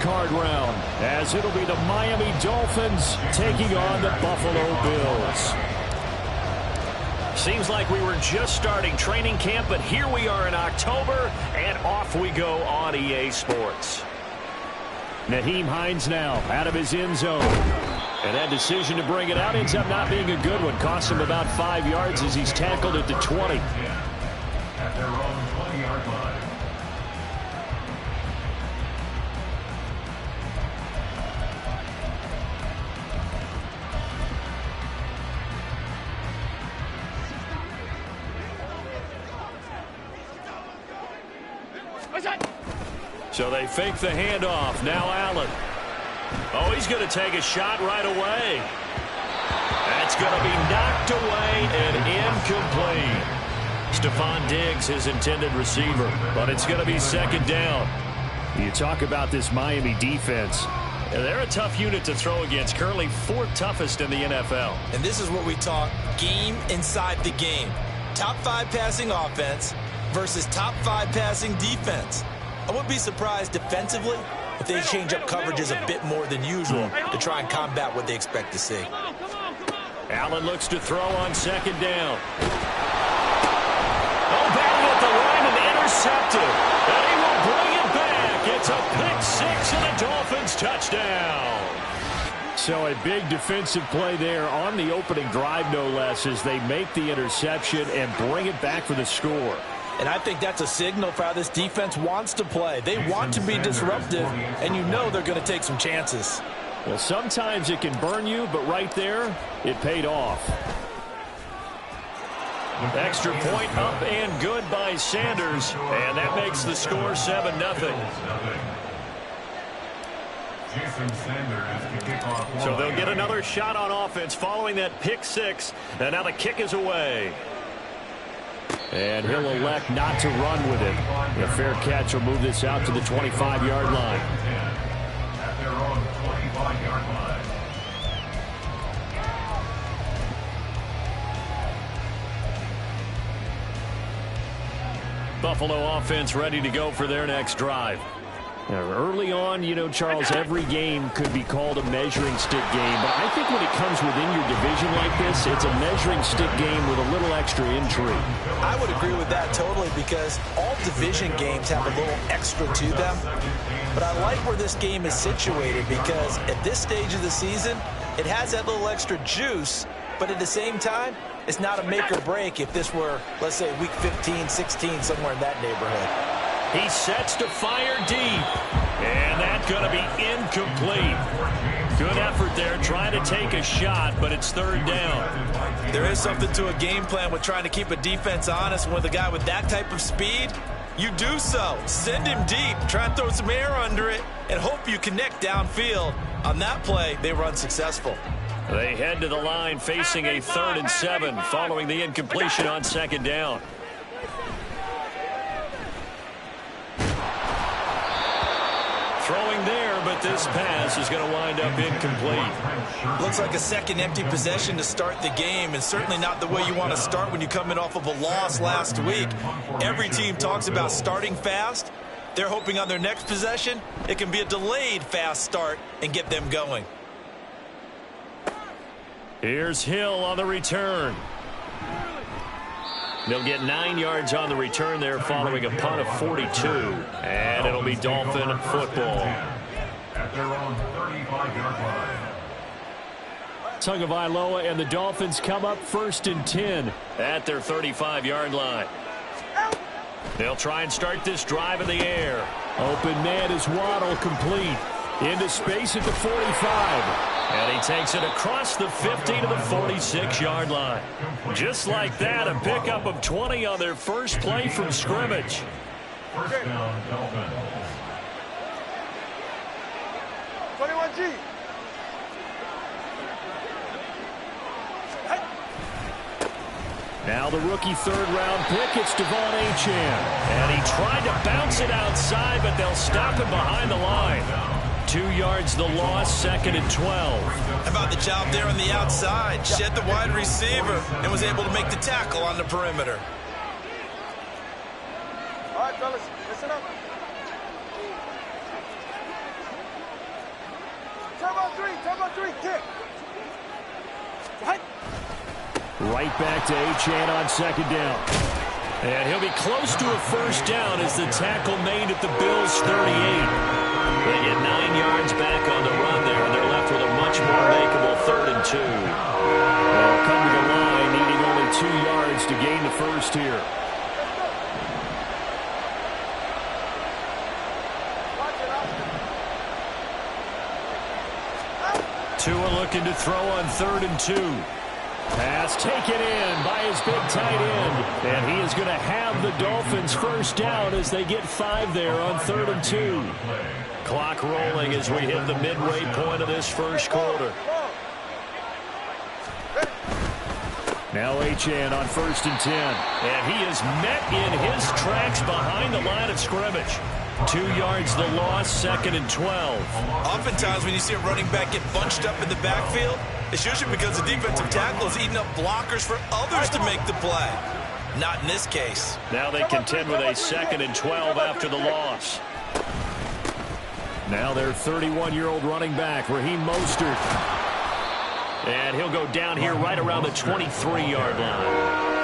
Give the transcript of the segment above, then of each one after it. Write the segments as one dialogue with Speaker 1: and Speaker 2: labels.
Speaker 1: card round, as it'll be the Miami Dolphins taking on the Buffalo Bills.
Speaker 2: Seems like we were just starting training camp, but here we are in October, and off we go on EA Sports.
Speaker 1: Nyheim Hines now out of his end zone. And that decision to bring it out ends up not being a good one. Cost him about 5 yards as he's tackled at the 20.
Speaker 3: At their own 20-yard line.
Speaker 2: So they fake the handoff. Now Allen. Oh, he's going to take a shot right away. That's going to be knocked away and incomplete. Stephon Diggs, his intended receiver, but it's going to be second down.
Speaker 1: You talk about this Miami defense.
Speaker 2: They're a tough unit to throw against, currently 4th toughest in the NFL.
Speaker 4: And this is what we talk game inside the game. Top 5 passing offense versus top 5 passing defense. I wouldn't be surprised defensively if they change up coverages a bit more than usual to try and combat what they expect to see.
Speaker 2: Allen looks to throw on second down. Oh, batted at the line and intercepted. And he will bring it back. It's a pick-6 and a Dolphins touchdown.
Speaker 1: So a big defensive play there on the opening drive, no less, as they make the interception and bring it back for the score.
Speaker 4: And I think that's a signal for how this defense wants to play. They want to be disruptive, and you know they're going to take some chances.
Speaker 1: Well, sometimes it can burn you, but right there, it paid off.
Speaker 2: Extra point up and good by Sanders, and that makes the score 7-0. So they'll get another shot on offense following that pick-6, and now the kick is away.
Speaker 1: And he'll elect not to run with it. A fair catch will move this out to the 25-yard line.
Speaker 3: At their own 25-yard line.
Speaker 2: Buffalo offense ready to go for their next drive.
Speaker 1: Now, early on, you know, Charles, every game could be called a measuring stick game. But I think when it comes within your division like this, it's a measuring stick game with a little extra intrigue.
Speaker 4: I would agree with that totally, because all division games have a little extra to them. But I like where this game is situated, because at this stage of the season, it has that little extra juice. But at the same time, it's not a make or break if this were, let's say, week 15, 16, somewhere in that neighborhood.
Speaker 2: He sets to fire deep, and that's going to be incomplete. Good effort there, trying to take a shot, but it's third down.
Speaker 4: There is something to a game plan with trying to keep a defense honest. And with a guy with that type of speed, you do so. Send him deep, try and throw some air under it, and hope you connect downfield. On that play, they were unsuccessful.
Speaker 2: They head to the line facing a 3rd and 7 following the incompletion on second down. Throwing there, but this pass is going to wind up incomplete.
Speaker 4: Looks like a second empty possession to start the game, and certainly not the way you want to start when you come in off of a loss last week. Every team talks about starting fast. They're hoping on their next possession, it can be a delayed fast start and get them going.
Speaker 2: Here's Hill on the return. They'll get 9 yards on the return there following a punt of 42. And it'll be Dolphin football.
Speaker 3: At their own 35-yard line.
Speaker 1: Tagovailoa and the Dolphins come up 1st and 10
Speaker 2: at their 35-yard line. They'll try and start this drive in the air.
Speaker 1: Open man is Waddle, complete. Into space at the 45.
Speaker 2: And he takes it across the 50 to the 46-yard line. Just like that, a pickup of 20 on their first play from scrimmage.
Speaker 3: First down, Dolphins.
Speaker 5: 21G.
Speaker 1: Now the rookie 3rd-round pick, it's Devon Achane.
Speaker 2: And he tried to bounce it outside, but they'll stop him behind the line. 2 yards the loss, 2nd and 12.
Speaker 4: How about the job there on the outside? Shed the wide receiver and was able to make the tackle on the perimeter.
Speaker 5: All right, fellas, listen up. Turbo three, kick. Right.
Speaker 1: Right back to Achane on second down.
Speaker 2: And he'll be close to a first down as the tackle made at the Bills' 38. They get 9 yards back on the run there, and they're left with a much more makeable 3rd and 2.
Speaker 1: They'll come to the line, needing only 2 yards to gain the first here.
Speaker 2: Tua looking to throw on 3rd and 2.
Speaker 1: Pass taken in by his big tight end. And he is going to have the Dolphins first down as they get 5 there on 3rd and 2.
Speaker 2: Clock rolling as we hit the midway point of this first quarter.
Speaker 1: Now Achane on 1st and 10.
Speaker 2: And he is met in his tracks behind the line of scrimmage. 2 yards the loss, 2nd and 12.
Speaker 4: Oftentimes when you see a running back get bunched up in the backfield, it's usually because the defensive tackle is eating up blockers for others to make the play. Not in this case.
Speaker 2: Now they contend with a 2nd and 12 after the loss.
Speaker 1: Now their 31-year-old running back, Raheem Mostert.
Speaker 2: And he'll go down here right around the 23-yard line.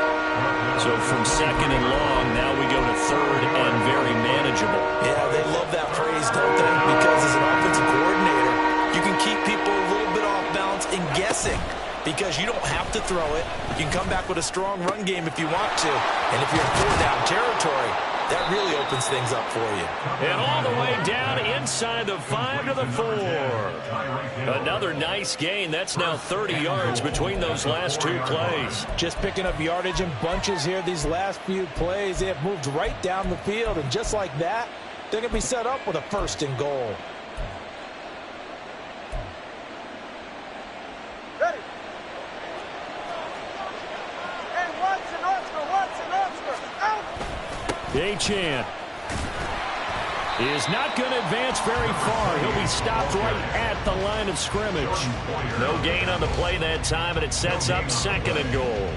Speaker 2: So from 2nd and long, now we go to 3rd and very manageable.
Speaker 4: Yeah, they love that phrase, don't they? Because as an offensive coordinator, you can keep people a little bit off balance and guessing. Because you don't have to throw it. You can come back with a strong run game if you want to. And if you're in 4th-down territory, that really opens things up for you.
Speaker 2: And all the way down inside the 5 to the 4. Another nice gain. That's now 30 yards between those last 2 plays.
Speaker 4: Just picking up yardage in bunches here these last few plays. They have moved right down the field. And just like that, they're going to be set up with a 1st and goal.
Speaker 5: Ready. Hey, Watson, Oscar, out.
Speaker 1: Achane is not going to advance very far. He'll be stopped right at the line of scrimmage.
Speaker 2: No gain on the play that time, and it sets up 2nd and goal.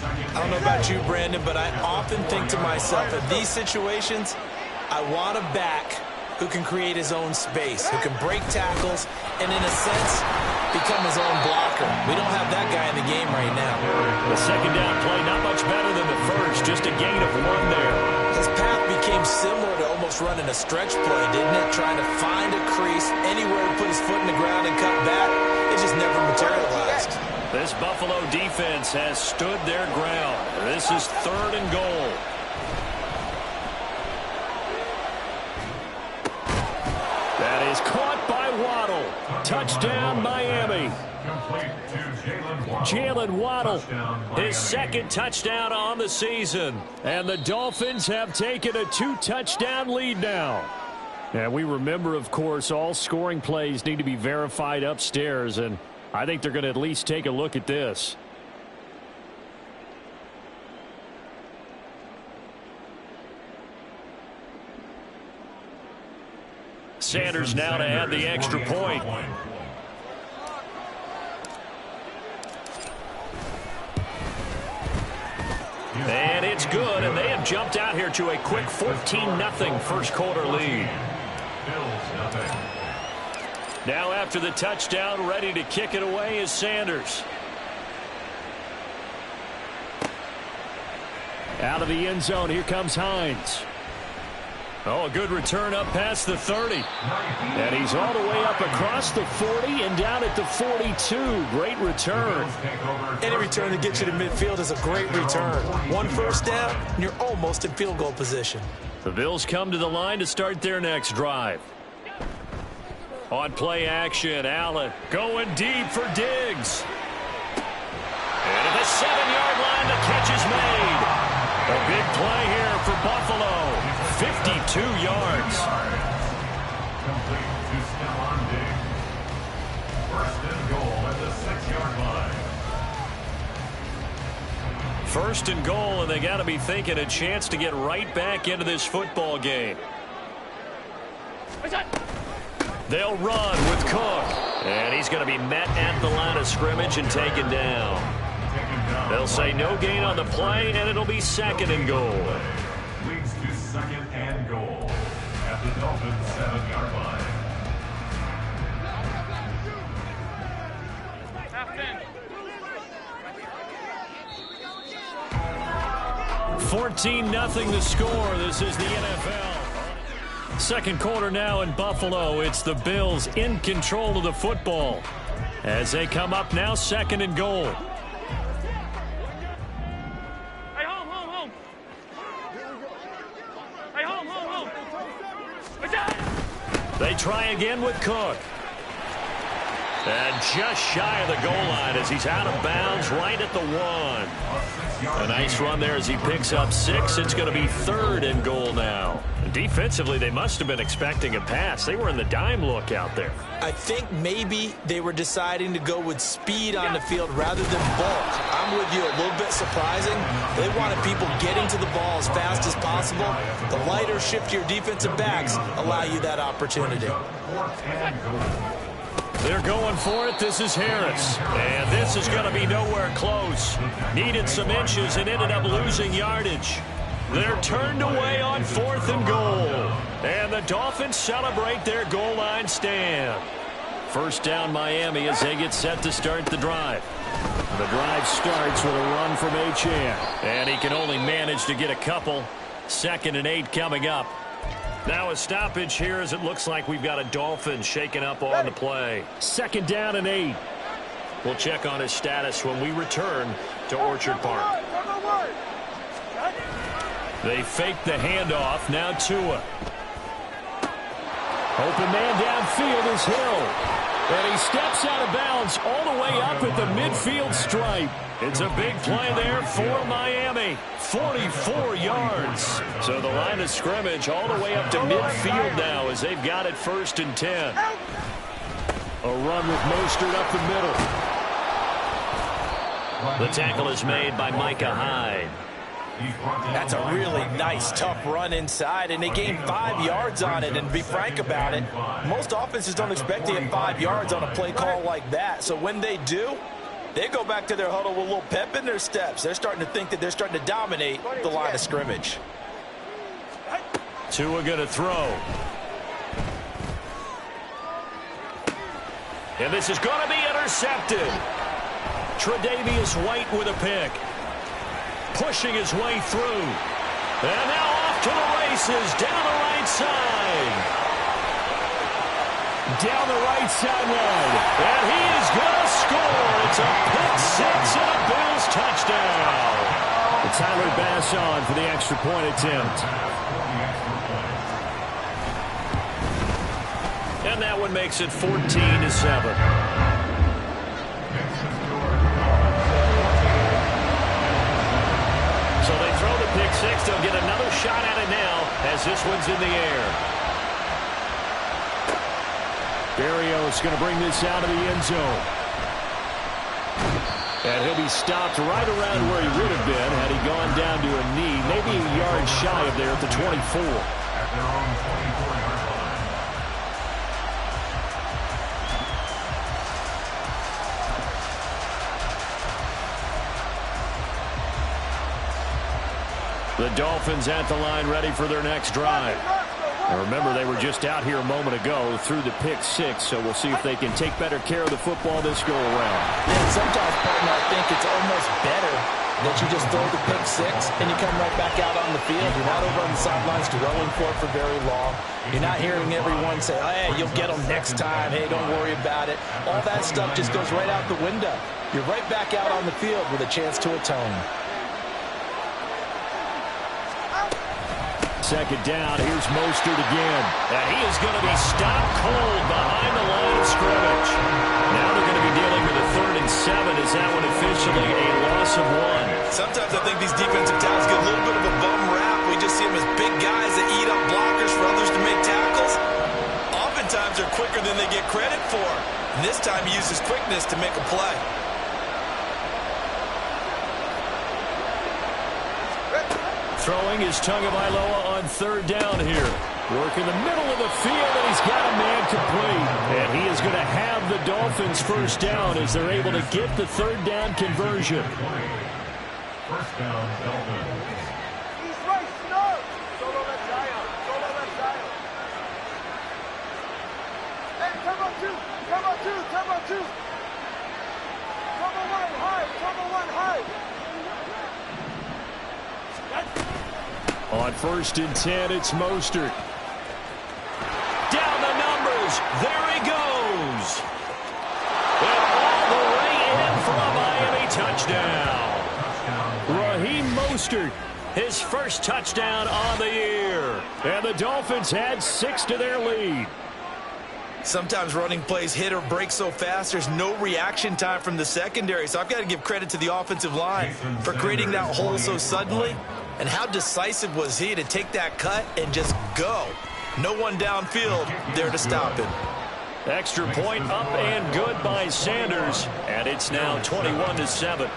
Speaker 4: I don't know about you, Brandon, but I often think to myself, in these situations, I want a back who can create his own space, who can break tackles, and in a sense, become his own blocker. We don't have that guy in the game right now.
Speaker 2: The 2nd down play, not much better than the first, just a gain of 1 there.
Speaker 4: His path became similar to almost running a stretch play, didn't it? Trying to find a crease, anywhere to put his foot in the ground and cut back. It just never materialized.
Speaker 2: This Buffalo defense has stood their ground. This is 3rd and goal.
Speaker 1: That is caught by Waddle. Touchdown, Miami. Jalen Waddle,
Speaker 2: His 2nd touchdown on the season.
Speaker 1: and the Dolphins have taken a 2-touchdown lead now. And we remember, of course, all scoring plays need to be verified upstairs, and I think they're going to at least take a look at this.
Speaker 2: Sanders now to add the extra point. And it's good, and they have jumped out here to a quick 14-0 first quarter lead. Now after the touchdown, ready to kick it away is Sanders.
Speaker 1: Out of the end zone, here comes Hines.
Speaker 2: Oh, a good return up past the 30.
Speaker 1: And he's all the way up across the 40 and down at the 42. Great return.
Speaker 4: Any return that gets you to midfield is a great return. 1 first down, and you're almost in field goal position.
Speaker 2: The Bills come to the line to start their next drive. On play action, Allen going deep for Diggs. And at the 7-yard line, the catch is made. A big play here for Buffalo. 52 yards.
Speaker 3: Complete to Stephon Diggs. 1st and goal at the 6-yard line.
Speaker 2: 1st and goal, and they got to be thinking a chance to get right back into this football game. They'll run with Cook. And he's going to be met at the line of scrimmage and taken down. They'll say no gain on the play, and it'll be 2nd and goal.
Speaker 3: Leads to 2nd and goal at the Dolphins' 7-yard line.
Speaker 1: 14-0 the score. This is the NFL. Second quarter now in Buffalo. It's the Bills in control of the football as they come up now, second and goal.
Speaker 6: Hey, home. Hey, home.
Speaker 1: They try again with Cook. And just shy of the goal line as he's out of bounds right at the 1. A nice run there as he picks up 6. It's going to be third and goal now. Defensively, they must have been expecting a pass. They were in the dime look out there.
Speaker 4: I think maybe they were deciding to go with speed on the field rather than bulk. I'm with you, a little bit surprising. They wanted people getting to the ball as fast as possible. The lighter, shiftier defensive backs allow you that opportunity.
Speaker 1: They're going for it. This is Harris. And this is going to be nowhere close. Needed some inches and ended up losing yardage. They're turned away on 4th and goal. And the Dolphins celebrate their goal line stand. First down Miami as they get set to start the drive. The drive starts with a run from Achane. And he can only manage to get a couple. 2nd and 8 coming up. Now a stoppage here as it looks like we've got a Dolphin shaken up on the play. 2nd down and 8. We'll check on his status when we return to Orchard Park. They fake the handoff. Now Tua. Open man downfield is Hill. And he steps out of bounds all the way up at the midfield stripe. It's a big play there for Miami. 44 yards. So the line of scrimmage all the way up to midfield now as they've got it 1st and 10. A run with Mostert up the middle. The tackle is made by Micah Hyde.
Speaker 4: That's a really nice, tough run inside, and they gained 5 yards on it. And to be frank about it, most offenses don't expect to get 5 yards on a play call like that. So when they do, they go back to their huddle with a little pep in their steps. They're starting to think that they're starting to dominate the line of scrimmage.
Speaker 1: Tua going to throw. And this is going to be intercepted. Tre'Davious White with a pick. Pushing his way through. And now off to the races down the right side. Down the right sideline. And he is going to score. It's a pick 6 and a Bills touchdown. The Tyler Bass on for the extra point attempt. And that one makes it 14-7. So they throw the pick 6. They'll get another shot at it now as this one's in the air. Berrios going to bring this out of the end zone. And he'll be stopped right around where he would have been had he gone down to a knee, maybe a yard shy of there at the 24.
Speaker 3: At their own 24-yard line.
Speaker 1: The Dolphins at the line ready for their next drive. Now remember, they were just out here a moment ago through the pick 6, so we'll see if they can take better care of the football this go-around.
Speaker 4: And sometimes, partner, I think it's almost better that you just throw the pick 6 and you come right back out on the field. You're not over on the sidelines dwelling for it for very long. You're not hearing everyone say, hey, you'll get them next time. Hey, don't worry about it. All that stuff just goes right out the window. You're right back out on the field with a chance to atone.
Speaker 1: Second down, here's Mostert again. And he is going to be stopped cold behind the line of scrimmage. Now they're going to be dealing with a 3rd and 7. Is that one officially a loss of 1?
Speaker 4: Sometimes I think these defensive tackles get a little bit of a bum rap. We just see them as big guys that eat up blockers for others to make tackles. Oftentimes they're quicker than they get credit for. And this time he uses quickness to make a play.
Speaker 1: Throwing is Tagovailoa on 3rd down here. Working the middle of the field, and he's got a man complete. And he is going to have the Dolphins 1st down as they're able to get the 3rd down conversion.
Speaker 3: 1st down, Dolphins.
Speaker 5: He's right, no! Solo left Zion. Solo left Zion. Hey, come on 2. Come on 2. Come on 2. Come on 1 high. Come on 1 high.
Speaker 1: On 1st and 10, it's Mostert.
Speaker 2: Down the numbers. There he goes. And all the way in for a Miami touchdown.
Speaker 1: Raheem Mostert.
Speaker 2: His first touchdown on the year.
Speaker 1: And the Dolphins add 6 to their lead.
Speaker 4: Sometimes running plays hit or break so fast, there's no reaction time from the secondary. So I've got to give credit to the offensive line for creating that hole so suddenly. And how decisive was he to take that cut and just go? No one downfield there to stop him.
Speaker 2: Extra point up and good by Sanders. And it's now 21-7.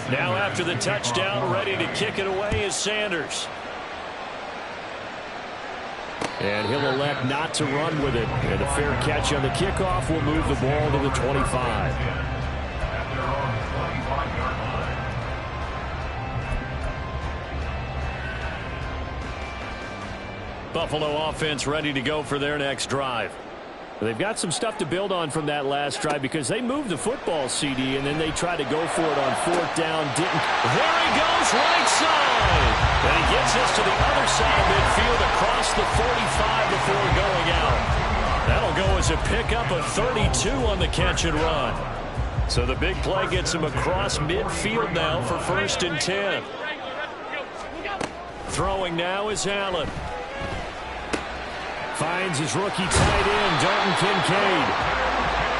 Speaker 2: Now after the touchdown, ready to kick it away is Sanders.
Speaker 1: And he'll elect not to run with it. And a fair catch on the kickoff will move the ball to the 25.
Speaker 2: Buffalo offense ready to go for their next drive.
Speaker 1: They've got some stuff to build on from that last drive because they moved the football, CD, and then they tried to go for it on 4th down. Didn't.
Speaker 2: There he goes, right side. And he gets us to the other side of midfield across the 45 before going out. That'll go as a pickup of 32 on the catch and run. So the big play gets him across midfield now for 1st and 10. Throwing now is Allen.
Speaker 1: Finds his rookie tight end, Dalton Kincaid.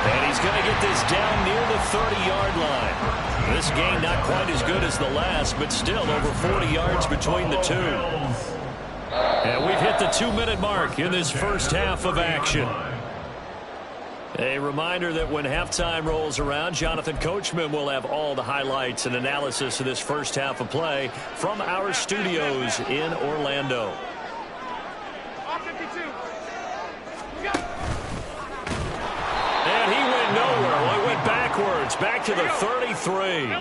Speaker 2: And he's going to get this down near the 30-yard line. This game not quite as good as the last, but still over 40 yards between the two. And we've hit the 2-minute mark in this first half of action. A reminder that when halftime rolls around, Jonathan Coachman will have all the highlights and analysis of this first half of play from our studios in Orlando. And he went nowhere. Well, he went backwards, back to the 33.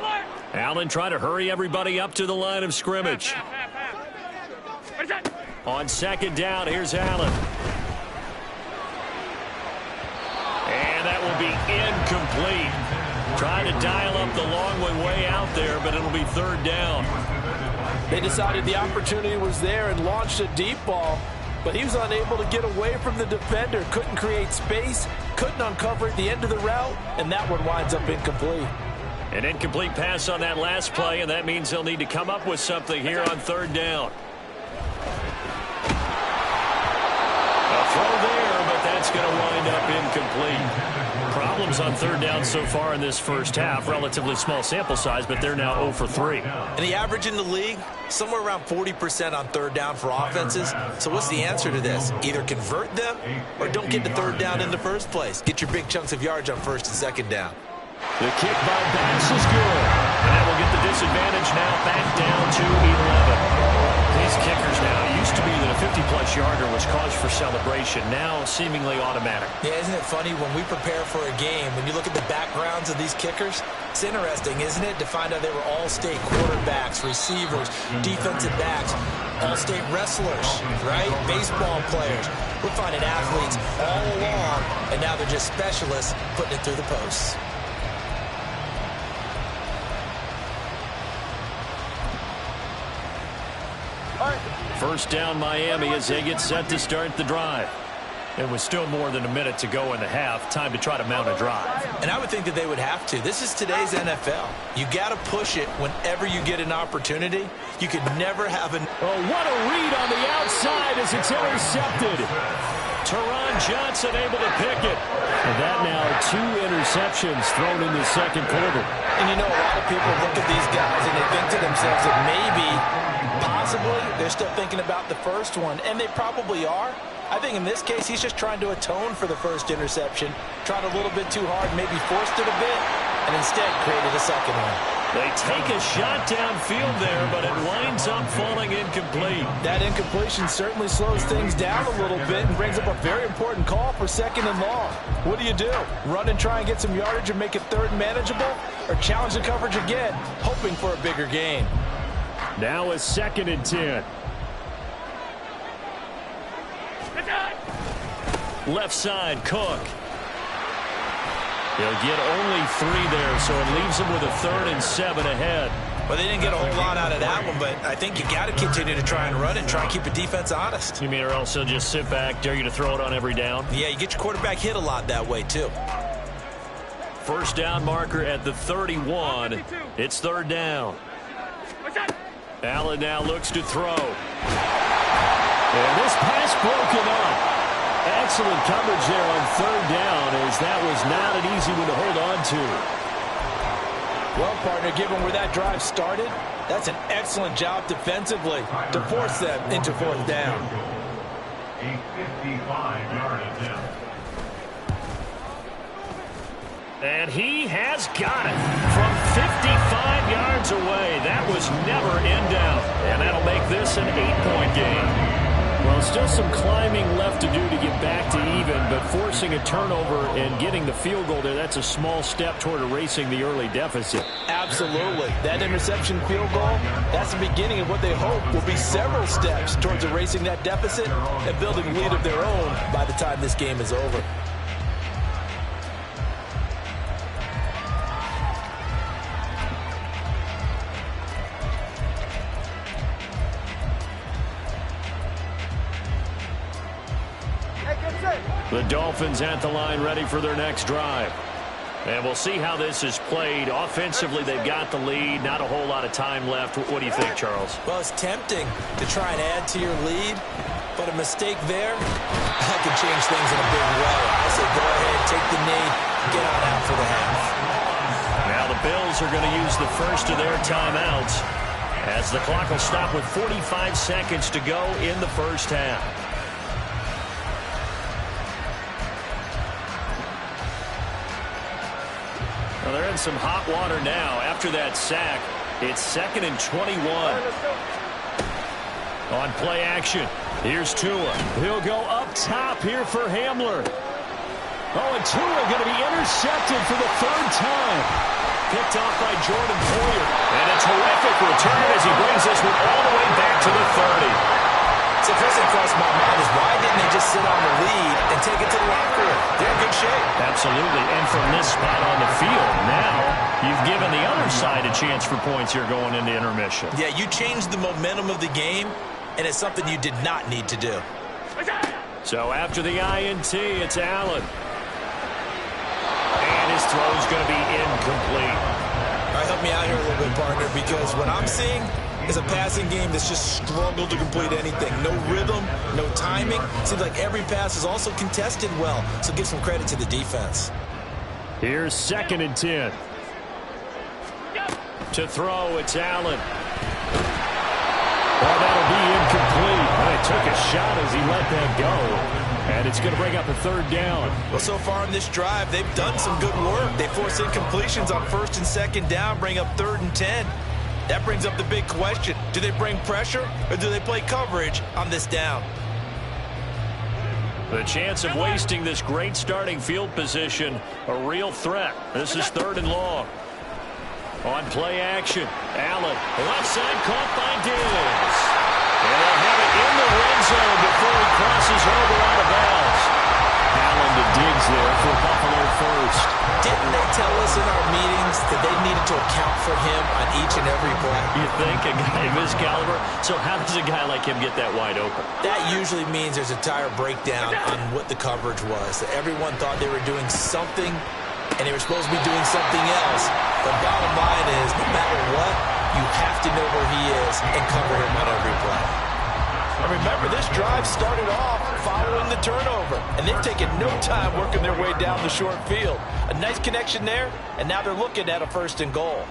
Speaker 2: Allen trying to hurry everybody up to the line of scrimmage. On 2nd down, here's Allen. And that will be incomplete. Trying to dial up the long way out there, but it'll be 3rd down.
Speaker 4: They decided the opportunity was there and launched a deep ball, but he was unable to get away from the defender, couldn't create space, couldn't uncover at the end of the route, and that one winds up incomplete.
Speaker 2: An incomplete pass on that last play, and that means they'll need to come up with something here on 3rd down. A throw there, but that's going to wind up incomplete. Problems on 3rd down so far in this first half. Relatively small sample size, but they're now 0 for 3.
Speaker 4: And the average in the league, somewhere around 40% on 3rd down for offenses. So what's the answer to this? Either convert them or don't get to 3rd down in the first place. Get your big chunks of yards on 1st and 2nd down.
Speaker 2: The kick by Bass is good. And that will get the disadvantage now back down to 11. These kickers now, used to be that a 50-plus yarder was cause for celebration. Now seemingly automatic.
Speaker 4: Yeah, isn't it funny when we prepare for a game, when you look at the backgrounds of these kickers, it's interesting, isn't it, to find out they were all-state quarterbacks, receivers, defensive backs, all-state wrestlers, right? Baseball players. We're finding athletes all along, and now they're just specialists putting it through the posts.
Speaker 2: First down Miami as they get set to start the drive. It was still more than a minute to go in the half. Time to try to mount a drive.
Speaker 4: And I would think that they would have to. This is today's NFL. You got to push it whenever you get an opportunity. You could never have an...
Speaker 1: Oh, what a read on the outside as it's intercepted.
Speaker 2: Teron Johnson able to pick it.
Speaker 1: And that now 2 interceptions thrown in the 2nd quarter.
Speaker 4: And you know, a lot of people look at these guys and they think to themselves that maybe, possibly, they're still thinking about the first one. And they probably are. I think in this case, he's just trying to atone for the first interception. Tried a little bit too hard, maybe forced it a bit, and instead created a second one.
Speaker 2: They take a shot downfield there, but it winds up falling incomplete.
Speaker 4: That incompletion certainly slows things down a little bit and brings up a very important call for 2nd and long. What do you do? Run and try and get some yardage and make it 3rd manageable? Or challenge the coverage again, hoping for a bigger gain?
Speaker 1: Now a 2nd and 10.
Speaker 2: Left side, Cook. He'll get only 3 there, so it leaves him with a 3rd and 7 ahead.
Speaker 4: Well, they didn't get a whole lot out of that one, but I think you got to continue to try and run and try and keep the defense honest.
Speaker 2: You mean or else he'll just sit back, dare you to throw it on every down?
Speaker 4: Yeah, you get your quarterback hit a lot that way, too.
Speaker 2: First down marker at the 31. It's 3rd down. Allen now looks to throw.
Speaker 1: And this pass broken up. Excellent coverage there on 3rd down, as that was not an easy one to hold on to.
Speaker 4: Well, partner, given where that drive started, that's an excellent job defensively to force them into 4th down.
Speaker 3: A 55-yard attempt.
Speaker 1: And he has got it from 55 yards away. That was never in doubt.
Speaker 2: And that'll make this an 8-point game.
Speaker 1: Well, still some climbing left to do to get back to even, but forcing a turnover and getting the field goal there, that's a small step toward erasing the early deficit.
Speaker 4: Absolutely. That interception field goal, that's the beginning of what they hope will be several steps towards erasing that deficit and building a lead of their own by the time this game is over.
Speaker 1: The Dolphins at the line ready for their next drive.
Speaker 2: And we'll see how this is played. Offensively, they've got the lead. Not a whole lot of time left. What do you think, Charles?
Speaker 4: Well, it's tempting to try and add to your lead, but a mistake there, that could change things in a big way. I say go ahead, take the knee, get on out for the half.
Speaker 2: Now the Bills are going to use the first of their timeouts as the clock will stop with 45 seconds to go in the first half. Well, they're in some hot water now. After that sack, it's 2nd and 21. On play action, here's Tua.
Speaker 1: He'll go up top here for Hamler. Oh, and Tua going to be intercepted for the 3rd time.
Speaker 2: Picked off by Jordan Poyer. And a terrific return as he brings this one all the way back to the 30.
Speaker 4: So the first thing across my mind is why didn't they just sit on the lead and take it to the locker room? They're in good shape.
Speaker 2: Absolutely. And from this spot on the field, now you've given the other side a chance for points here going into intermission.
Speaker 4: Yeah, you changed the momentum of the game, and it's something you did not need to do.
Speaker 2: So after the INT, it's Allen. And his throw's going to be incomplete.
Speaker 4: All right, help me out here a little bit, partner, because what I'm seeing is a passing game that's just struggled to complete anything. No rhythm, no timing. Seems like every pass is also contested well, so give some credit to the defense.
Speaker 1: Here's 2nd and 10.
Speaker 2: To throw, it's Allen.
Speaker 1: Well, that'll be incomplete. But it took a shot as he let that go. And it's going to bring up a 3rd down.
Speaker 4: Well, so far in this drive, they've done some good work. They force incompletions on 1st and 2nd down, bring up 3rd and 10. That brings up the big question. Do they bring pressure or do they play coverage on this down?
Speaker 2: The chance of wasting this great starting field position, a real threat. This is 3rd and long. On play action, Allen, left side caught by Diggs. And they'll have it in the red zone before he crosses over out of bounds.
Speaker 1: Allen to Diggs there for Buffalo first.
Speaker 4: Didn't they tell us in our meetings that they needed to account for him on each and every play?
Speaker 2: You think a guy of his caliber? So how does a guy like him get that wide open?
Speaker 4: That usually means there's a entire breakdown on what the coverage was. That everyone thought they were doing something, and they were supposed to be doing something else. The bottom line is, no matter what, you have to know where he is and cover him on every play. And remember, this drive started off following the turnover, and they've taken no time working their way down the short field. A nice connection there, and now they're looking at a 1st and goal.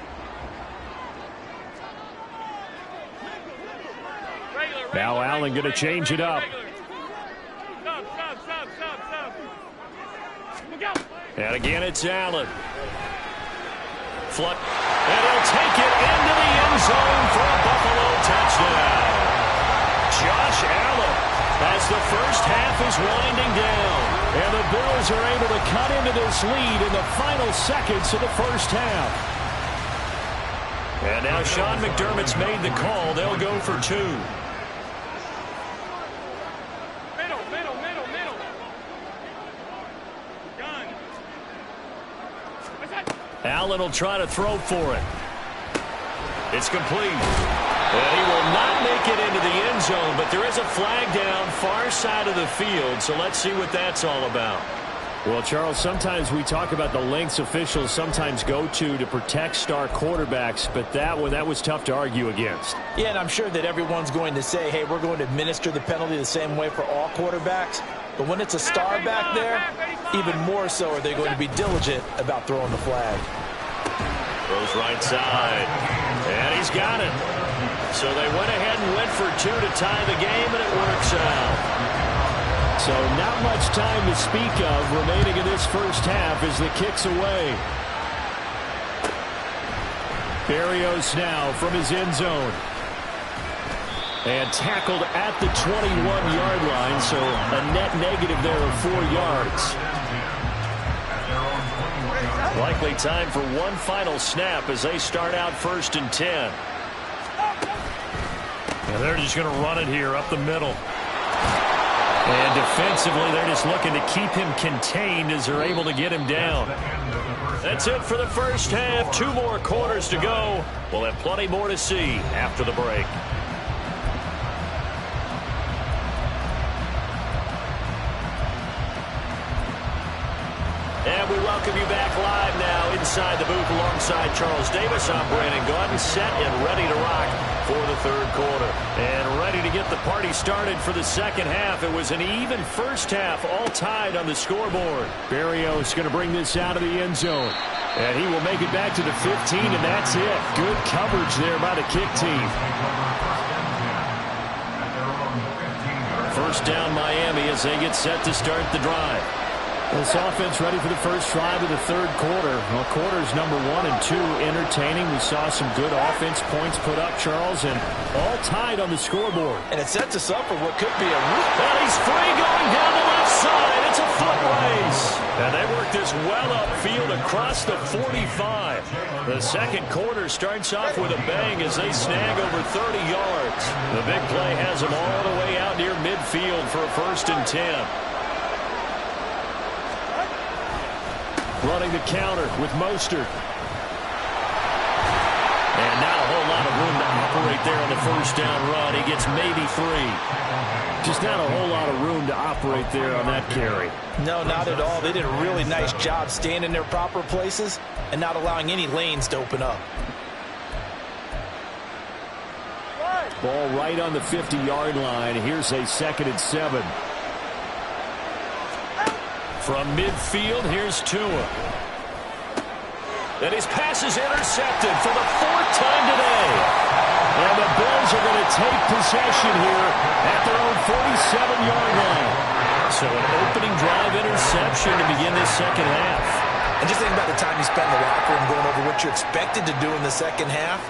Speaker 1: Now Allen going to change it up.
Speaker 2: And again, it's Allen. Fluck, and he'll take it into the end zone for a Buffalo touchdown. Josh Allen, as the first half is winding down.
Speaker 1: And the Bills are able to cut into this lead in the final seconds of the first half.
Speaker 2: And now Sean McDermott's made the call. They'll go for 2. Allen will try to throw for it. It's complete. And he will not make it into the end zone, but there is a flag down far side of the field, so let's see what that's all about.
Speaker 1: Well, Charles, sometimes we talk about the lengths officials sometimes go to protect star quarterbacks, but that was tough to argue against.
Speaker 4: Yeah, and I'm sure that everyone's going to say, hey, we're going to administer the penalty the same way for all quarterbacks. But when it's a star back there, even more so are they going to be diligent about throwing the flag.
Speaker 2: Throws right side, and he's got it. So they went ahead and went for 2 to tie the game, and it works out.
Speaker 1: So not much time to speak of remaining in this first half as the kick's away. Berrios now from his end zone. And tackled at the 21-yard line, so a net negative there of 4 yards.
Speaker 2: Likely time for one final snap as they start out 1st and 10.
Speaker 1: And they're just going to run it here up the middle. And defensively, they're just looking to keep him contained as they're able to get him down.
Speaker 2: That's it for the first half. 2 more quarters to go. We'll have plenty more to see after the break. And we welcome you back live now inside the booth alongside Charles Davis. I'm Brandon Gaudin, set and ready to rock for the 3rd quarter. And ready to get the party started for the second half. It was an even first half, all tied on the scoreboard.
Speaker 1: Berrios going to bring this out of the end zone. And he will make it back to the 15, and that's it. Good coverage there by the kick team.
Speaker 2: First down Miami as they get set to start the drive.
Speaker 1: This offense ready for the first drive of the 3rd quarter. Well, quarters number 1 and 2 entertaining. We saw some good offense points put up, Charles, and all tied on the scoreboard.
Speaker 4: And it sets us up for what could be a...
Speaker 2: And he's free going down the left side. It's a foot race. And they work this well upfield across the 45. The second quarter starts off with a bang as they snag over 30 yards. The big play has them all the way out near midfield for a 1st and 10.
Speaker 1: Running the counter with Mostert.
Speaker 2: And not a whole lot of room to operate there on the first down run. He gets maybe 3.
Speaker 1: Just not a whole lot of room to operate there on that carry.
Speaker 4: No, not at all. They did a really nice job staying in their proper places and not allowing any lanes to open up.
Speaker 1: Ball right on the 50-yard line. Here's a 2nd and 7.
Speaker 2: From midfield, here's Tua. And his pass is intercepted for the 4th time today.
Speaker 1: And the Bills are going to take possession here at their own 47-yard line.
Speaker 2: So an opening drive interception to begin this second half.
Speaker 4: And just think about the time you spent in the locker room going over what you expected to do in the second half.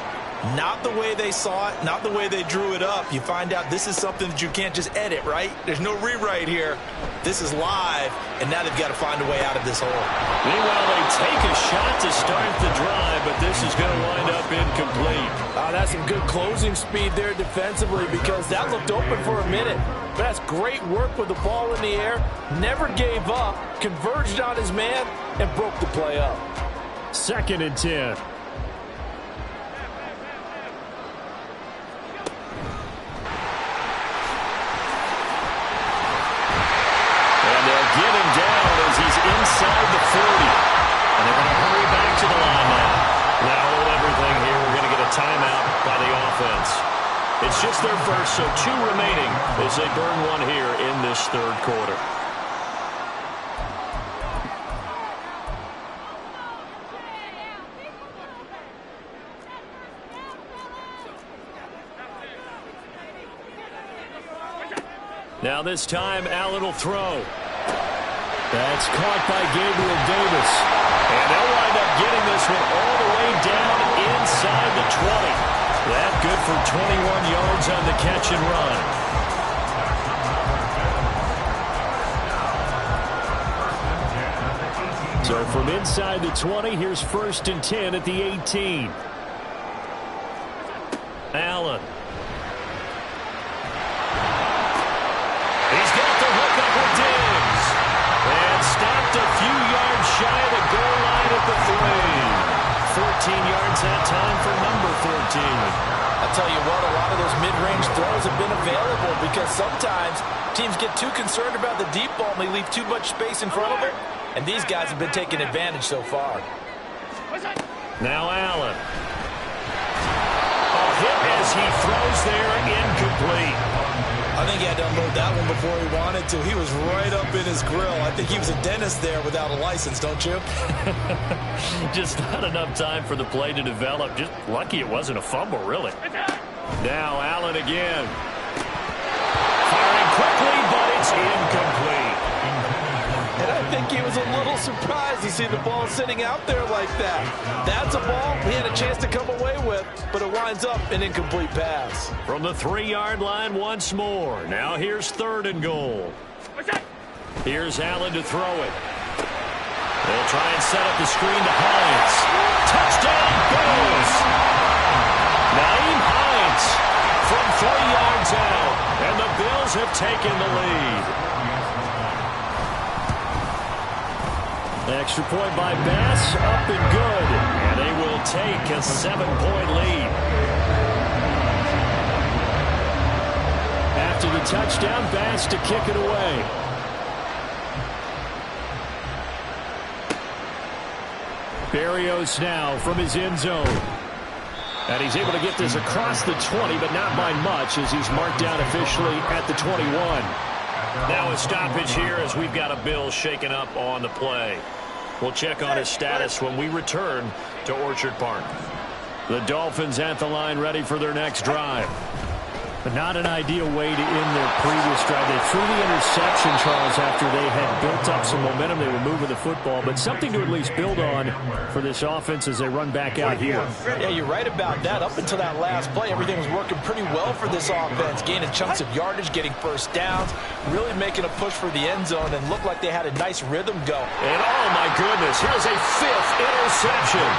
Speaker 4: Not the way they saw it, not the way they drew it up. You find out this is something that you can't just edit, right? There's no rewrite here. This is live, and now they've got to find a way out of this hole.
Speaker 2: Meanwhile, they take a shot to start the drive, but this is going to wind up incomplete.
Speaker 4: That's some good closing speed there defensively because that looked open for a minute. But that's great work with the ball in the air. Never gave up, converged on his man, and broke the play up.
Speaker 1: 2nd and 10.
Speaker 2: Get him down as he's inside the 40. And they're going to hurry back to the line now. Now hold everything here. We're going to get a timeout by the offense. It's just their first, so 2 remaining as they burn one here in this 3rd quarter. Now this time, Allen will throw.
Speaker 1: That's caught by Gabriel Davis.
Speaker 2: And they'll wind up getting this one all the way down inside the 20. That good for 21 yards on the catch and run.
Speaker 1: So from inside the 20, here's 1st and 10 at the 18.
Speaker 2: Allen. He's got the hook up with Diggs. And stopped a few yards shy of the goal line at the 3. yards that time for number 14.
Speaker 4: I'll tell you what, a lot of those mid-range throws have been available because sometimes teams get too concerned about the deep ball and they leave too much space in front of it. And these guys have been taking advantage so far.
Speaker 2: Now Allen. A hit as he throws there, incomplete.
Speaker 4: I think he had to unload that one before he wanted to. He was right up in his grill. I think he was a dentist there without a license, don't you?
Speaker 2: Just not enough time for the play to develop. Just lucky it wasn't a fumble, really. Now Allen again. Firing quickly, but it's incomplete.
Speaker 4: And I think he was a little surprised to see the ball sitting out there like that. That's a ball he had a chance to come away with, but it winds up an incomplete pass.
Speaker 2: From the 3-yard line once more. Now here's 3rd and goal. Here's Allen to throw it. They'll try and set up the screen to Hines. Touchdown, Bills! Naeem Hines from 3 yards out, and the Bills have taken the lead.
Speaker 1: Extra point by Bass, up and good.
Speaker 2: And they will take a 7-point lead.
Speaker 1: After the touchdown, Bass to kick it away. Berrios now from his end zone. And he's able to get this across the 20, but not by much as he's marked down officially at the 21.
Speaker 2: Now a stoppage here as we've got a Bill shaken up on the play. We'll check on his status when we return to Orchard Park.
Speaker 1: The Dolphins at the line ready for their next drive. But not an ideal way to end their previous drive. They threw the interception, Charles, after they had built up some momentum. They were moving the football, but something to at least build on for this offense as they run back out here.
Speaker 4: Yeah, you're right about that. Up until that last play, everything was working pretty well for this offense, gaining chunks of yardage, getting first downs, really making a push for the end zone, and looked like they had a nice rhythm go.
Speaker 2: And oh my goodness, here's a 5th interception.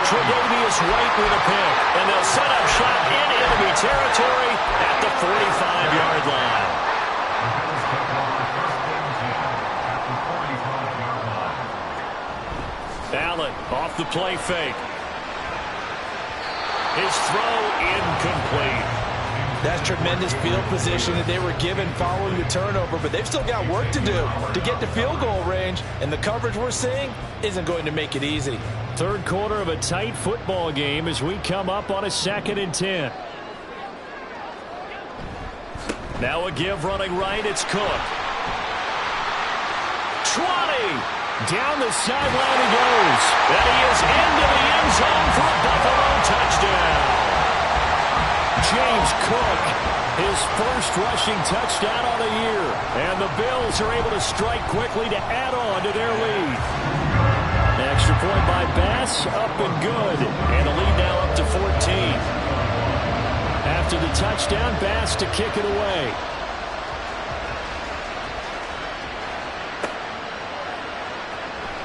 Speaker 2: Tre'Davious White with a pick, and they'll set up shop in enemy territory at the 45-yard line. Allen off the play fake. His throw incomplete.
Speaker 4: That's tremendous field position that they were given following the turnover, but they've still got work to do to get to field goal range, and the coverage we're seeing isn't going to make it easy.
Speaker 1: 3rd quarter of a tight football game as we come up on a 2nd and 10.
Speaker 2: Now a give running right, it's Cook. 20!
Speaker 1: Down the sideline he goes.
Speaker 2: And he is into the end zone for a Buffalo touchdown.
Speaker 1: James Cook, his first rushing touchdown on the year. And the Bills are able to strike quickly to add on to their lead. Extra point by Bass, up and good. And the lead now up to 14. After the touchdown, Bass to kick it away.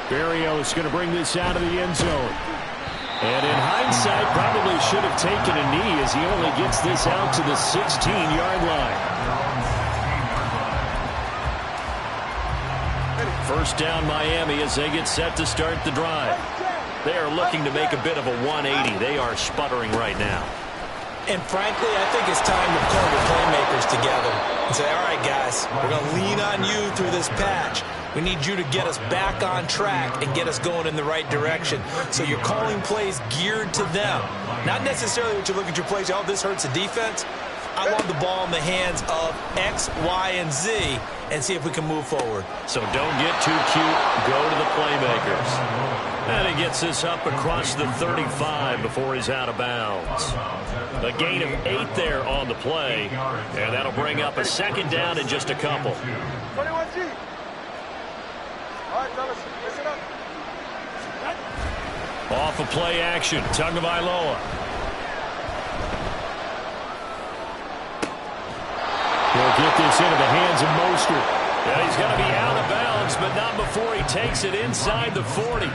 Speaker 1: Berrios going to bring this out of the end zone. And in hindsight, probably should have taken a knee as he only gets this out to the 16-yard line.
Speaker 2: First down Miami as they get set to start the drive. They are looking to make a bit of a 180. They are sputtering right now.
Speaker 4: And frankly, I think it's time to pull the playmakers together and say, all right, guys, we're going to lean on you through this patch. We need you to get us back on track and get us going in the right direction. So you're calling plays geared to them. Not necessarily what you look at your plays, oh, this hurts the defense. I want the ball in the hands of X, Y, and Z and see if we can move forward.
Speaker 2: So don't get too cute. Go to the playmakers. And he gets this up across the 35 before he's out of bounds. A gain of 8 there on the play. And that'll bring up a 2nd down in just a couple.
Speaker 5: 21G. All right, fellas, listen up.
Speaker 2: Off of play action, Tagovailoa.
Speaker 1: He'll get this into the hands of Mostert.
Speaker 2: Yeah, he's going to be out of bounds, but not before he takes it inside the 40.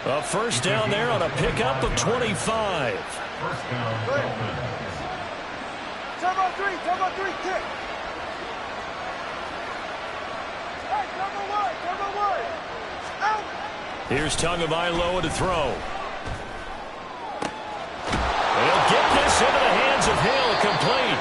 Speaker 2: A first down there on a pickup of 25.
Speaker 3: First down, Dolphins.
Speaker 5: Turbo 3, kick. Hey, turbo 1, out.
Speaker 2: Here's Tagovailoa to throw. get this into the hands of Hill, complete.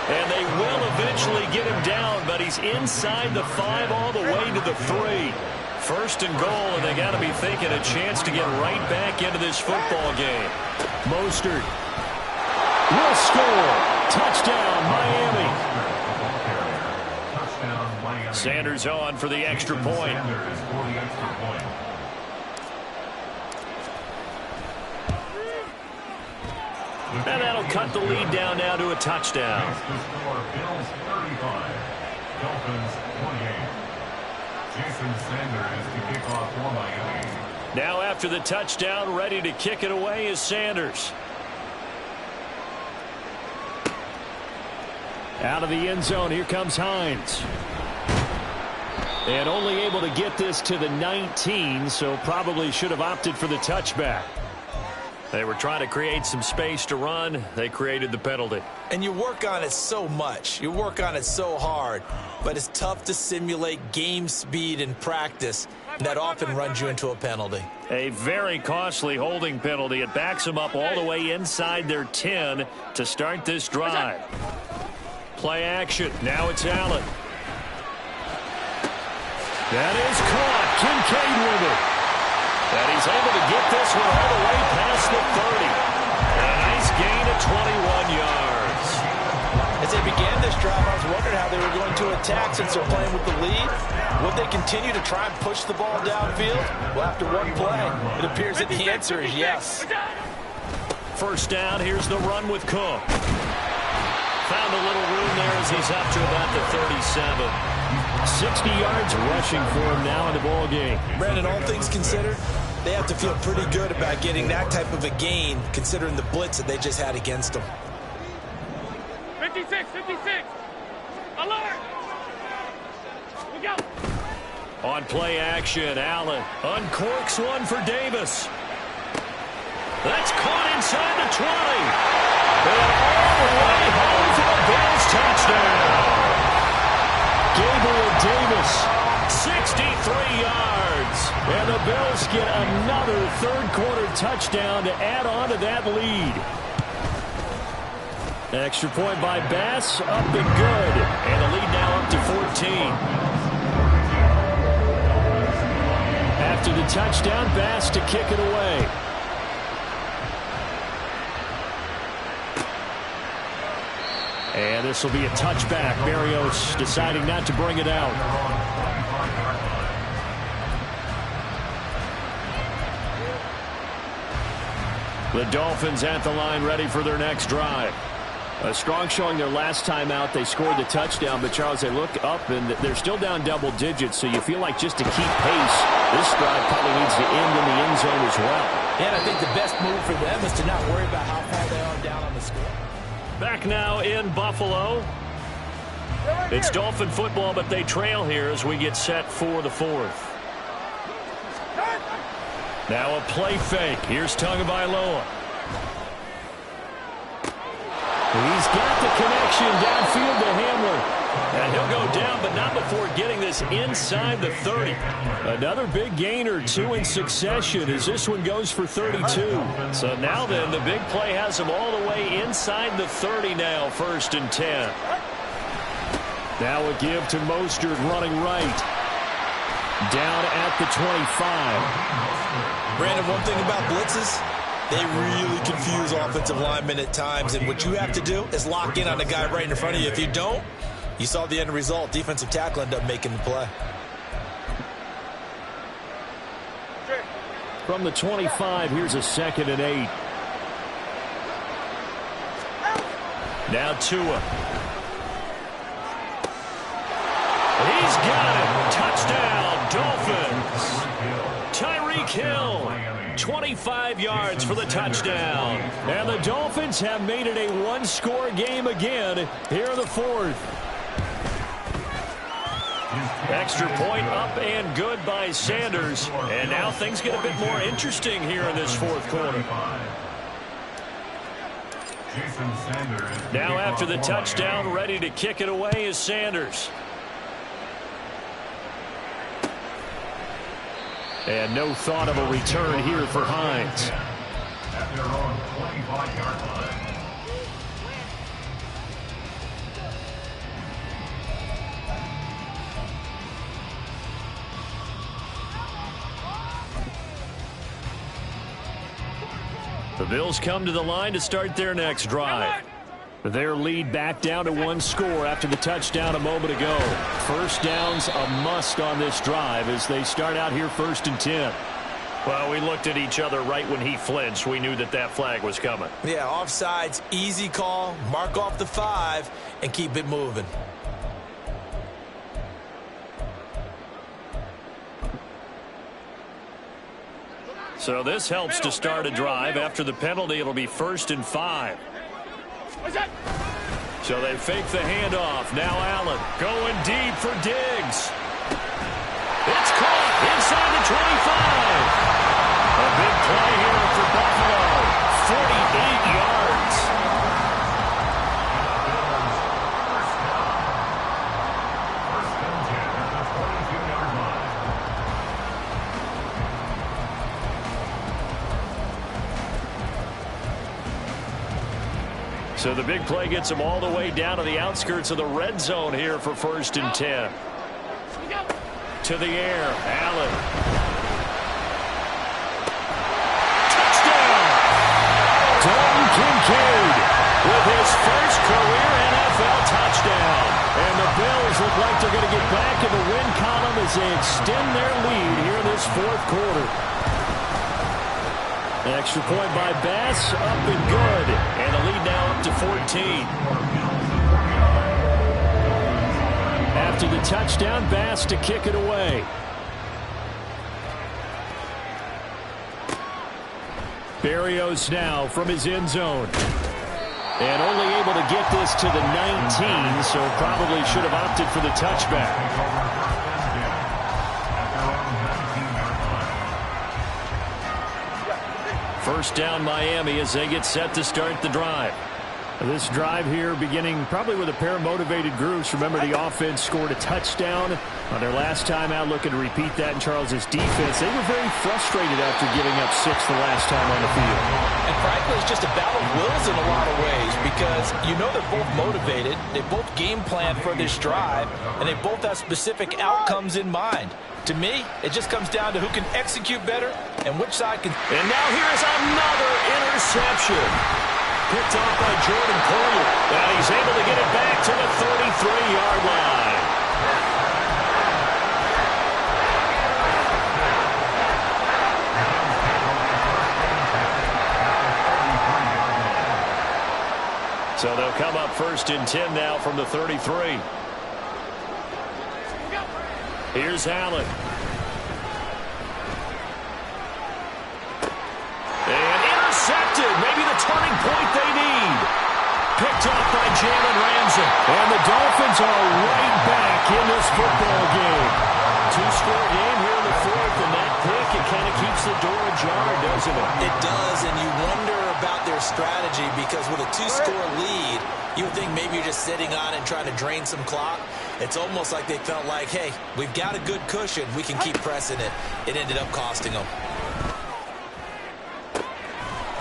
Speaker 2: And they will eventually get him down, but he's inside the 5 all the way to the 3. First and goal, and they got to be thinking a chance to get right back into this football game.
Speaker 1: Mostert will score. Touchdown, Miami.
Speaker 2: Sanders on for the extra point. And that'll cut the lead down now to a touchdown.
Speaker 3: Bills 35, Dolphins 28. Jason Sanders to kick off for Miami.
Speaker 2: Now after the touchdown, ready to kick it away is Sanders.
Speaker 1: Out of the end zone, here comes Hines. And only able to get this to the 19, so probably should have opted for the touchback.
Speaker 2: They were trying to create some space to run. They created the penalty.
Speaker 4: And you work on it so much. You work on it so hard. But it's tough to simulate game speed in practice. And that often runs you into a penalty.
Speaker 2: A very costly holding penalty. It backs them up all the way inside their 10 to start this drive. Play action. Now it's Allen.
Speaker 1: That is caught. Kincaid with it.
Speaker 2: And he's able to get this one all the way past the 30. And a nice gain of 21 yards.
Speaker 4: As they began this drive, I was wondering how they were going to attack since they're playing with the lead. Would they continue to try and push the ball downfield? Well, after one play, it appears that the answer is yes.
Speaker 2: First down, here's the run with Cook. Found a little room there as he's up to about the 37.
Speaker 1: 60 yards rushing for him now in the ball game.
Speaker 4: Brandon, all things considered, they have to feel pretty good about getting that type of a gain, considering the blitz that they just had against them.
Speaker 6: 56, 56. Alert. Look out.
Speaker 2: On play action, Allen uncorks one for Davis. That's caught inside the 20. And all the way home for the Bills touchdown.
Speaker 1: Gabriel Davis,
Speaker 2: 63 yards.
Speaker 1: and the Bills get another third-quarter touchdown to add on to that lead. Extra point by Bass, up and good.
Speaker 2: And the lead now up to 14.
Speaker 1: After the touchdown, Bass to kick it away. And this will be a touchback. Barrios deciding not to bring it out. The Dolphins at the line, ready for their next drive. A strong showing their last time out. They scored the touchdown, but Charles, they look up and they're still down double digits, so you feel like just to keep pace, this drive probably needs to end in the end zone as well.
Speaker 4: And I think the best move for them is to not worry about how far they are down on the score.
Speaker 2: Back now in Buffalo. It's Dolphin football, but they trail here as we get set for the fourth. Now a play fake. Here's Tagovailoa.
Speaker 1: He's got the connection downfield to Hamler.
Speaker 2: And he'll go down, but not before getting this inside the 30.
Speaker 1: Another big gain or two in succession as this one goes for 32.
Speaker 2: So now then, the big play has him all the way inside the 30 now, 1st and 10.
Speaker 1: Now a give to Mostert running right. Down at the 25.
Speaker 4: Brandon, one thing about blitzes, they really confuse offensive linemen at times, and what you have to do is lock in on the guy right in front of you. If you don't, you saw the end result. Defensive tackle ended up making the play.
Speaker 1: From the 25, here's a 2nd and 8.
Speaker 2: Now Tua. He's got it. Touchdown, Dolphins. Tyreek Hill, 25 yards for the touchdown.
Speaker 1: And the Dolphins have made it a one-score game again here in the fourth.
Speaker 2: Extra point up and good by Sanders. And now things get a bit more interesting here in this fourth quarter. Now after the touchdown, ready to kick it away is Sanders.
Speaker 1: And no thought of a return here for Hines.
Speaker 3: At their own 25-yard line.
Speaker 2: The Bills come to the line to start their next drive.
Speaker 1: Their lead back down to one score after the touchdown a moment ago. First down's a must on this drive as they start out here 1st and 10.
Speaker 2: Well, we looked at each other right when he flinched. We knew that that flag was coming.
Speaker 4: Yeah, offsides, easy call. Mark off the 5 and keep it moving.
Speaker 2: So this helps to start a drive. After the penalty, it'll be 1st and 5. So they fake the handoff. Now Allen going deep for Diggs. It's caught inside the 25. A big play here for Buffalo. 48 yards. So the big play gets them all the way down to the outskirts of the red zone here for 1st and 10. To the air, Allen. Touchdown!
Speaker 1: Dalton Kincaid
Speaker 2: With his first career NFL touchdown.
Speaker 1: And the Bills look like they're going to get back in the win column as they extend their lead here in this 4th quarter. An extra point by Bass, up and good.
Speaker 2: And the lead now up to 14.
Speaker 1: After the touchdown, Bass to kick it away. Berrios now from his end zone. And only able to get this to the 19, so probably should have opted for the touchback.
Speaker 2: First down Miami as they get set to start the drive.
Speaker 1: This drive here beginning probably with a pair of motivated groups. Remember, the offense scored a touchdown on their last time out. Looking to repeat that in Charles's defense. They were very frustrated after giving up 6 the last time on the field.
Speaker 4: And frankly, it's just a battle of wills in a lot of ways because you know they're both motivated. They both game plan for this drive, and they both have specific outcomes in mind. To me, it just comes down to who can execute better and which side can.
Speaker 2: And now here's another interception. Picked off by Jordan Poyer. And he's able to get it back to the 33-yard line. So they'll come up 1st and 10 now from the 33. Here's Allen. And intercepted. Maybe the turning point they need. Picked off by Jalen Ramsey.
Speaker 1: And the Dolphins are right back in this football game.
Speaker 2: 2-score game here in the 4th, and that pick, it kind of keeps the door ajar, doesn't it?
Speaker 4: It does, and you wonder about their strategy because with a 2-score lead, you would think maybe you're just sitting on it and trying to drain some clock. It's almost like they felt like, hey, we've got a good cushion. We can keep pressing it. It ended up costing them.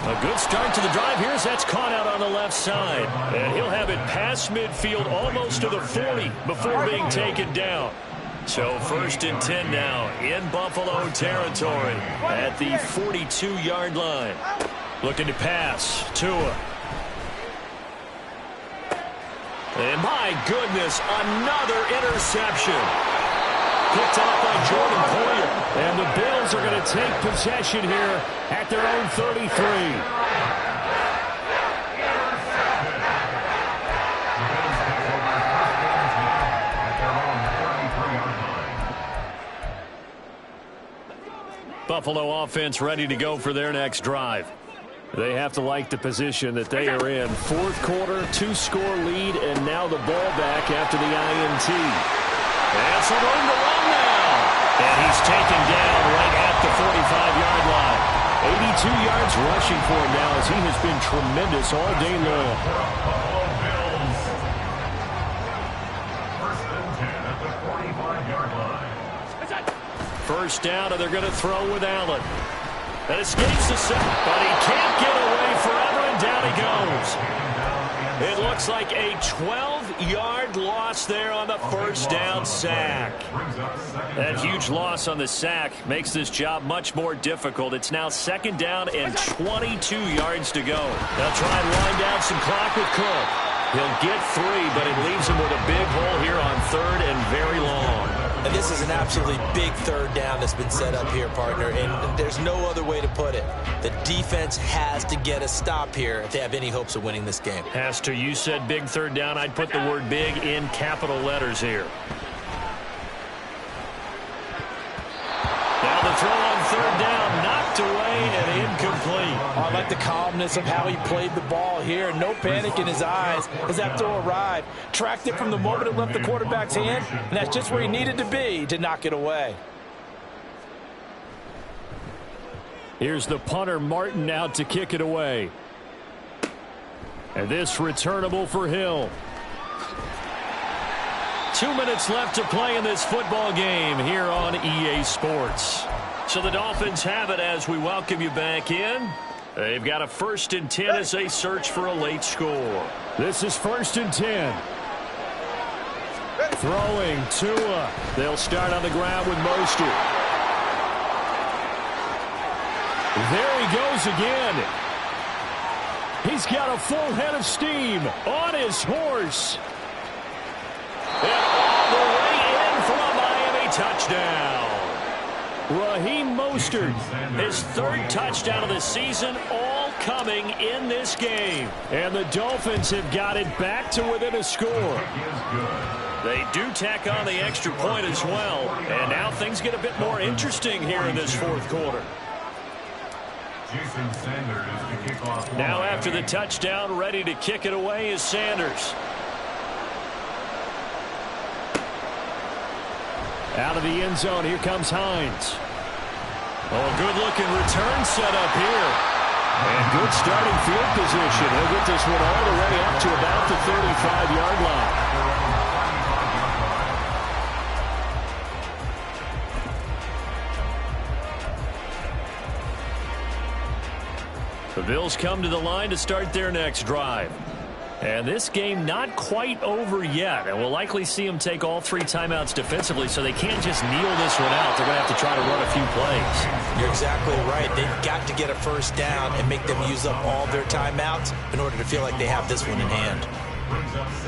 Speaker 2: A good start to the drive here as that's caught out on the left side. And he'll have it past midfield almost to the 40 before being taken down. So 1st and 10 now in Buffalo territory at the 42-yard line. Looking to pass. Tua. And my goodness, another interception. Picked off by Jordan Poyer.
Speaker 1: And the Bills are going to take possession here at their own 33.
Speaker 2: Buffalo offense ready to go for their next drive.
Speaker 1: They have to like the position that they are in. 4th quarter, 2-score lead, and now the ball back after the INT.
Speaker 2: And some room to run now. And he's taken down right at the 45-yard line.
Speaker 1: 82 yards rushing for him now as he has been tremendous all day long.
Speaker 2: First down, and they're going to throw with Allen. That escapes the set, but he can't get away forever, and down he goes. It looks like a 12-yard loss there on the first down sack. That huge loss on the sack makes this job much more difficult. It's now 2nd down and 22 yards to go. They'll try and wind down some clock with Cook. He'll get 3, but it leaves him with a big hole here on 3rd and very long.
Speaker 4: And this is an absolutely big 3rd down that's been set up here, partner, and there's no other way to put it. The defense has to get a stop here if they have any hopes of winning this game.
Speaker 2: Has to. You said big 3rd down. I'd put the word big in capital letters here. Now the throw on 3rd down, knocked away and incomplete.
Speaker 4: I like the calmness of how he played the ball here. No panic in his eyes as that throw arrived. Tracked it from the moment it left the quarterback's hand, and that's just where he needed to be to knock it away.
Speaker 1: Here's the punter, Martin, out to kick it away. And this returnable for Hill.
Speaker 2: 2 minutes left to play in this football game here on EA Sports. So the Dolphins have it as we welcome you back in. They've got a 1st and 10 as they search for a late score.
Speaker 1: This is 1st and 10. Throwing Tua. They'll start on the ground with Mostert. There he goes again. He's got a full head of steam on his horse.
Speaker 2: And all the way in for a Miami touchdown.
Speaker 1: Raheem Mostert.
Speaker 2: His 3rd touchdown of the season, all coming in this game.
Speaker 1: And the Dolphins have got it back to within a score.
Speaker 2: They do tack on the extra point as well. And now things get a bit more interesting here in this 4th quarter. Now after the touchdown, ready to kick it away is Sanders.
Speaker 1: Out of the end zone, here comes Hines.
Speaker 2: Oh, a good-looking return set up here.
Speaker 1: And good starting field position. He'll get this one all the way up to about the 35-yard line.
Speaker 2: The Bills come to the line to start their next drive. And this game not quite over yet. And we'll likely see them take all 3 timeouts defensively, so they can't just kneel this one out. They're going to have to try to run a few plays.
Speaker 4: You're exactly right. They've got to get a 1st down and make them use up all their timeouts in order to feel like they have this one in hand.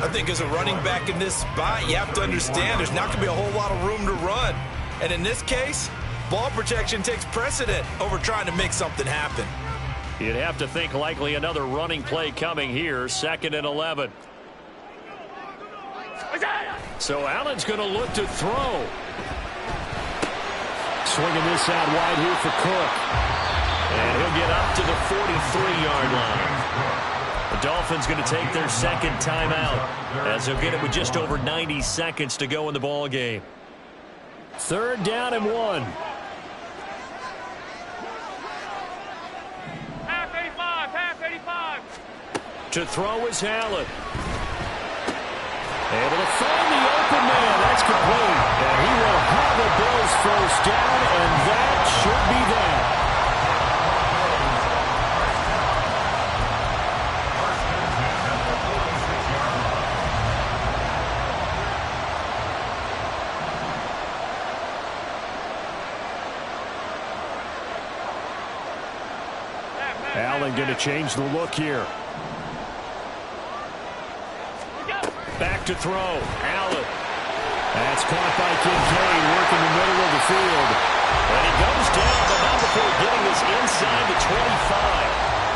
Speaker 7: I think as a running back in this spot, you have to understand there's not going to be a whole lot of room to run. And in this case, ball protection takes precedent over trying to make something happen.
Speaker 2: You'd have to think likely another running play coming here, 2nd and 11. So Allen's going to look to throw.
Speaker 1: Swinging this out wide here for Cook.
Speaker 2: And he'll get up to the 43-yard line. The Dolphins going to take their 2nd timeout as they'll get it with just over 90 seconds to go in the ball game.
Speaker 1: 3rd down and 1.
Speaker 2: To throw is Allen.
Speaker 1: Able to find the open man. That's complete. And he will have the Bills 1st down, and that should be that. Allen going to change the look here.
Speaker 2: Back to throw. Allen.
Speaker 1: That's caught by Kincaid, working the middle of the field.
Speaker 2: And he goes down, but not before getting this inside the 25.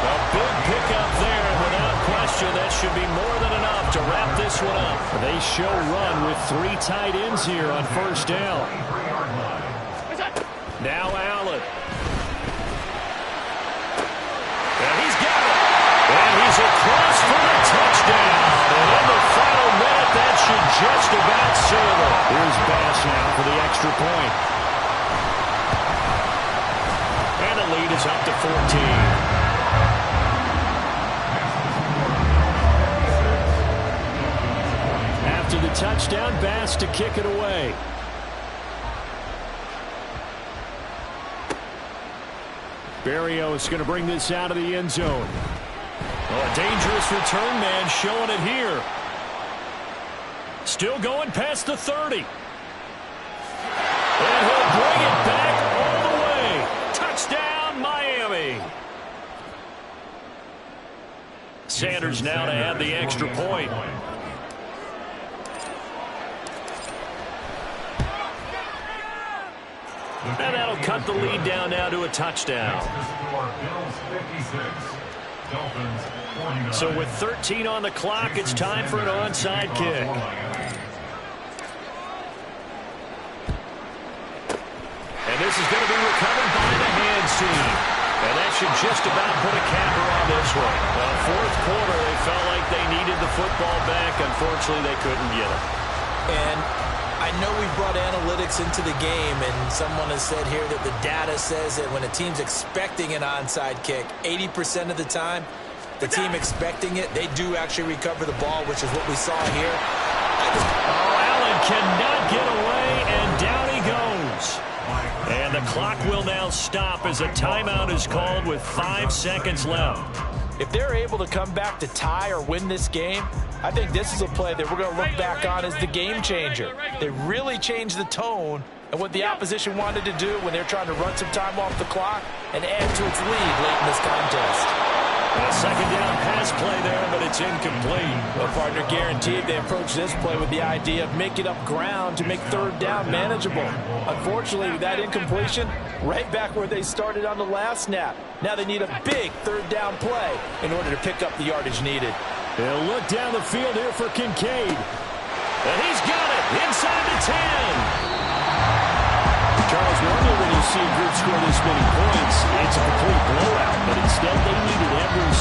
Speaker 2: A big pickup there, and without question, that should be more than enough to wrap this one up.
Speaker 1: They show run with 3 tight ends here on 1st down.
Speaker 2: Now Allen. And he's got it. And he's across for the touchdown. And in the final minute, that should just about seal it.
Speaker 1: Here's Bass now for the extra point.
Speaker 2: And the lead is up to 14.
Speaker 1: After the touchdown, Bass to kick it away. Berrios going to bring this out of the end zone. Oh, a dangerous return man showing it here. Still going past the 30. And he'll bring it back all the way. Touchdown, Miami. Sanders now to add the extra point. And that'll cut the lead down now to a touchdown. So with 13 on the clock, it's time for an onside kick. And this is going to be recovered by the hands team. And that should just about put a capper on this one. Fourth quarter, they felt like they needed the football back. Unfortunately, they couldn't get it.
Speaker 4: And I know we brought analytics into the game, and someone has said here that the data says that when a team's expecting an onside kick, 80% of the time, the team expecting it, they do actually recover the ball, which is what we saw here.
Speaker 1: Allen cannot get away, and down he goes. And the clock will now stop as a timeout is called with 5 seconds left.
Speaker 4: If they're able to come back to tie or win this game, I think this is a play that we're going to look back on as the game changer. They really changed the tone and what the opposition wanted to do when they're trying to run some time off the clock and add to its lead late in this contest.
Speaker 1: A second down pass play there, but it's incomplete.
Speaker 4: Well, partner, guaranteed they approach this play with the idea of making up ground to make third down manageable. Unfortunately, with that incompletion, right back where they started on the last snap. Now they need a big third down play in order to pick up the yardage needed.
Speaker 1: They'll look down the field here for Kincaid. And he's got it inside the 10. Charles, normally when you see a group score this many points, it's a complete blowout. But instead, they needed every